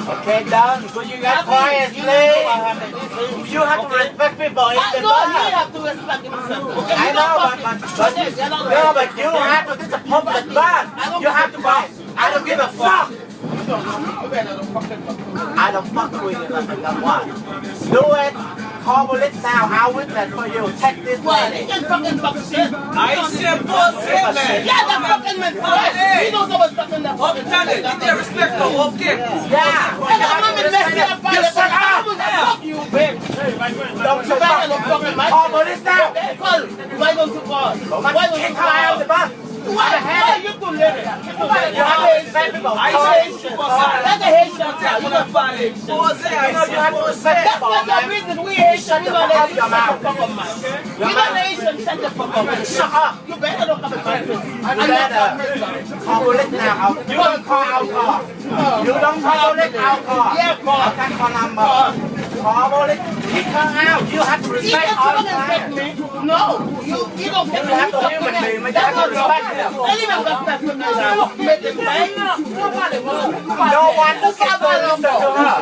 Okay, done. Could you get quiet, please? You have to respect people. It's the No, he have to respect himself. Okay, I know, but you have to. This is a public bus. You have to buy. I don't give a fuck. I don't fuck with you nothing. That's what. Do it. Call police now. I'll witness for you. Take this money. He can fucking fuck shit. I said bullshit, man. Yeah, that fucking man. He knows what's fucking that fucking Tell it. Give me respect, though. Okay. Yeah. And I'm not even messing up. You shut up. Fuck you, bitch. Don't you call police now. Why don't you call? Why don't you Kick her out of the bus. Why you too little? You have to respect people. I say That's a Haitian child. You don't find it. You have to respect That's people, not the man. reason we Haitian. We don't let you shut the fuck up, man. We don't Haitian. Shut the fuck up. Shut up. You better don't come in my face. You better call police now. You don't call our car. You don't call police our car. Yeah, call. I'll take her number. Call police. Kick her out. You have to He respect can all come and respect me. No, you don't get You have to human being. You have to respect them. Don't even respect me now. Make them pay. No one can listen to her.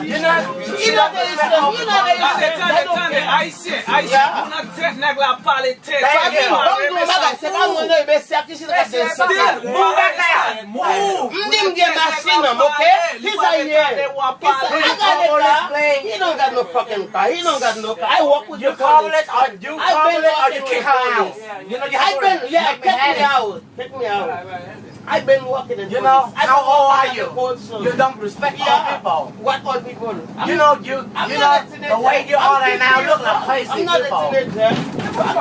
You know, I say, I'm not technical politics. Move back there. Move. He don't got no fucking car. He don't got no car. I walk with you call it or you kick her out. You know, you have to take me out. Take me out. I've been walking in. You know, how old are you? You don't respect all people. What all people? You know, the way you are right now look like crazy I'm not people. a teenager.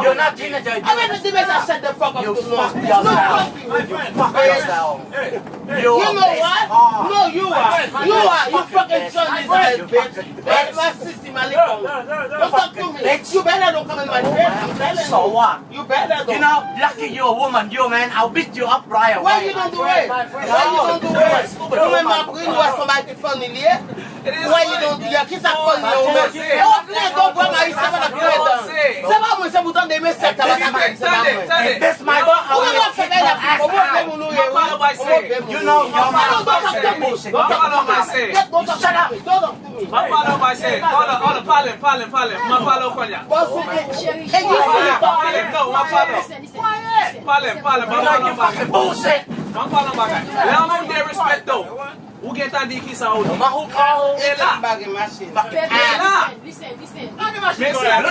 You're not teenager. I'm not a teenager. Shut the fuck up. You to fuck no. yourself. No, You fuck yourself. You know what? No, you are. You are. You fucking son is a bitch. That's my sister, my little. Don't talk to me. You better don't come in my face. I'm telling you. So what? You better don't. You know, lucky you're a woman, you man, I'll beat you up right away. Why you don't do it? Why you don't do it? Remember, bring you somebody funny here. Why you don't do it? Kiss a funny woman. Oh, please don't go my seven of down. Seven months, I'm done. They may set up. This my boy. You know, you're my bullshit. Shut up. My father might say, all the palin. My father on ya. No, my father. Palin. You fucking bullshit. My father back. Let me get respect though. Who get that dick is out? Listen. Look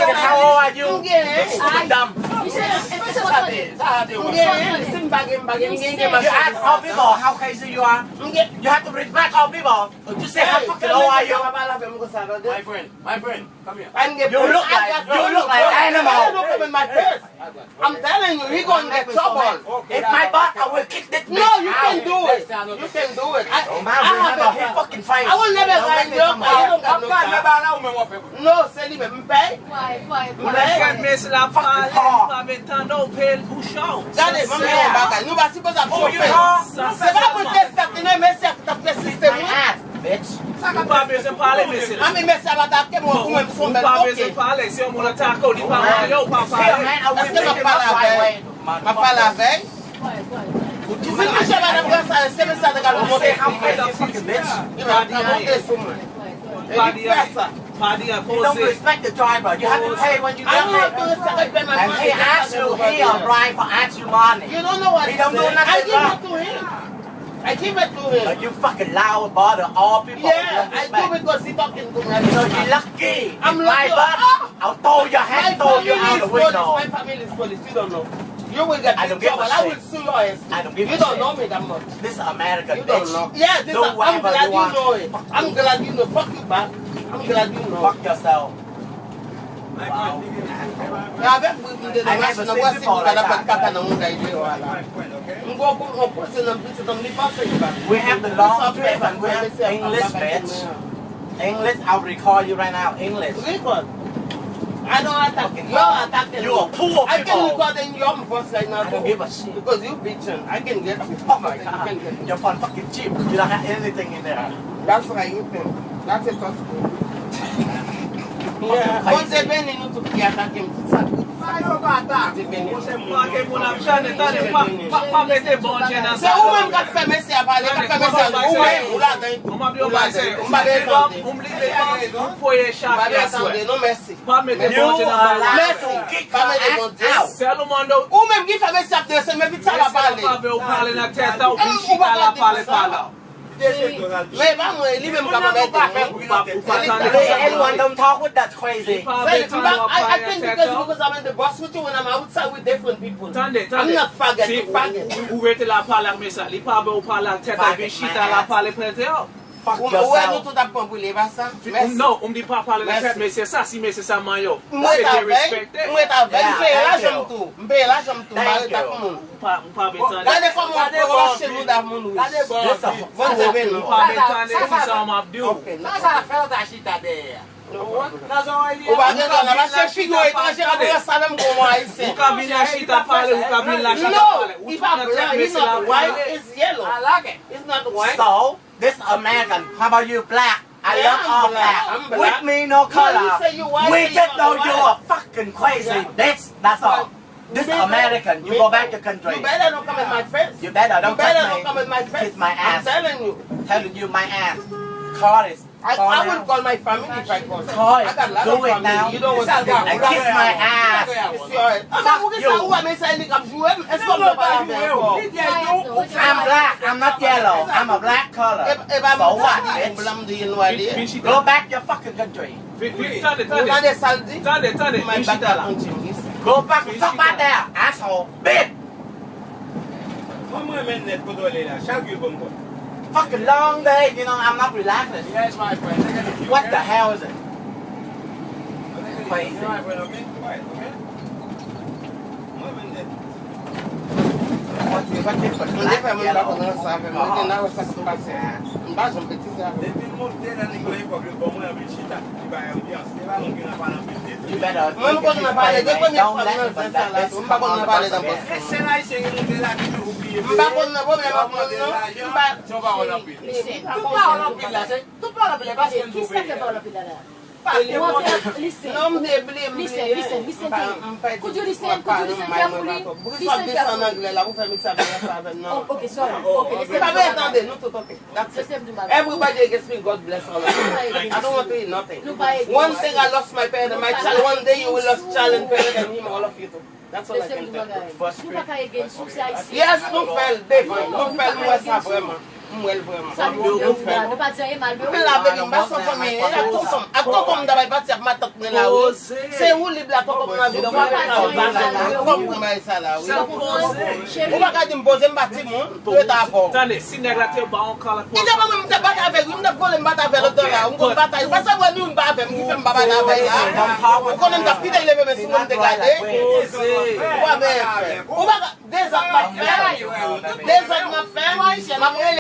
at how old are you? Dumb. You ask all people how crazy you are. You have to respect all people. You say how fucking old are you? My friend, come here. You look like an animal. I'm telling you, he gonna get trouble. If my butt, I will kick this bitch. No, you can do it. You can do it. He fucking fight. I will never grind you up. I don't got no car. No, Sally, me pay. Quer ver se lá para ventando o pelo do chão. Dale, vamos lá, não vai se passar por você vai poder estar que não é mesmo que tá persistendo. Bitch. O papo se fala mesmo. A mim me sabe dar que mo com em som O papo se fala se o mundo tá com de para eu para ma fala velho. Tu vai me chamar na praça, você me sabe que eu vou ter Fucking bitch. You don't respect the driver. You have to pay when you get there. And he asks you, he or driver asks you money. You don't know what he don't do nothing I give wrong. it to him. I give it to him. But you fucking loud bother all people. Yeah, I do because he talking to me. So you're lucky. I'm lucky. lucky. I'll throw your head, throw you out the window. My family is police. You don't know. You will get I don't give a trouble. I will sue your ass. I don't give a You don't shit. know me that much. This is America, You bitch. don't know. Yeah, this Do I'm whatever glad you you want. know it. I'm glad you know. Fuck you, man. I'm glad you know. Fuck yourself. Wow. I never seen people like that. We have the long trip and we have English, bitch. English, I'll recall you right now. English. I don't attack you. You're attacking You're me. poor I can people. record in your voice right now. I don't give a shit. Because you bitching. I can get you. Oh my god. You're fucking cheap. You don't have anything in there. That's what you think. That's it possible. Yeah. Once they've been in to qui attaque tout ça. C'est vous-même qui fait merci à parler, qui fait merci à vous-même. On m'a dit, on m'a dit, non merci. Pas mettre des bons Merci. Pas mettre des bons. Ou-même qui fait merci à vous, c'est même ça va parler. Mais pas moi, lui-même qui va mettre. Anyone don't talk with that crazy. I think because I'm in the bus with you when I'm outside with different people. I'm not faggot. Où était la parole mais ça, il pas au parler tête avec chita la parler peut-être. Fuck Où est-ce yourself. que tu as pas voulu faire ça? Non, on dit pas parler la tête mais c'est ça si mais c'est ça maillot. Moi t'avais, là j'aime tout. Là j'aime tout. Pas béton. Regardez comment on chez nous dans mon louis. Bon c'est bien non. Pas béton c'est ça on m'a dit. Là, ça fait ta chita derrière. On va dire qu'on a marché figure étranger on savait comment haïtien. Ou ka vin la chita parler, ou ka vin la chita No, parler. it's not black, it's not white, it's yellow. I like it. It's not white. So, this American, how about you black? I Yeah, love I'm all black. black. I'm black. With me, no color. you say you white, We say just you know white. you are fucking crazy. That's all. This American, you go back to country. You better don't come in my face. You better You don't better touch don't come me. in my face. Kiss my I'm ass. telling you. Telling you my ass. Call this. I will call my family if I call. Call it. I got a lot Do of it family. now. You don't want to do And it. kiss my ass. It's alright. Fuck you. I'm black. I'm not yellow. I'm a black color. So what, bitch? Go back to your fucking country. Attendez, une chita là. Go back. Fuck back there, asshole. Bitch. Fucking long day, you know, I'm not relaxing. Yes, my friend. What the hell is it? Crazy. My friend, okay? Quiet, okay? What's different? Depuis le You better. Même quand on a parlé, Don't let don't me put that bitch come on the bus again. Listen. Could you listen carefully? Listen carefully. Oh, okay, sorry. Okay, Everybody gets me, God bless all of you. I don't want to eat nothing. One thing I lost my parent and my child. One day you will lose child and parent and him, all of you too. That's all I can tell you. Yes, nous faisons des fois. Nous faisons moi ça vraiment. Moi vraiment. La belle m'a son famille. Elle a tout comme. À tout comme d'abord partir ma tante là. C'est où les blagues comme on a vu. Comme on a ça là. On va garder me poser me bâtir mon. Tout d'abord. Attendez, si négatif ba on call Il a pas même te battre avec lui, me pas le battre avec le dollar. On va bataille. Parce que moi nous pas avec, qui fait me battre avec. On connaît pas pile lever mais si on te garder. On va des autres m'a fait.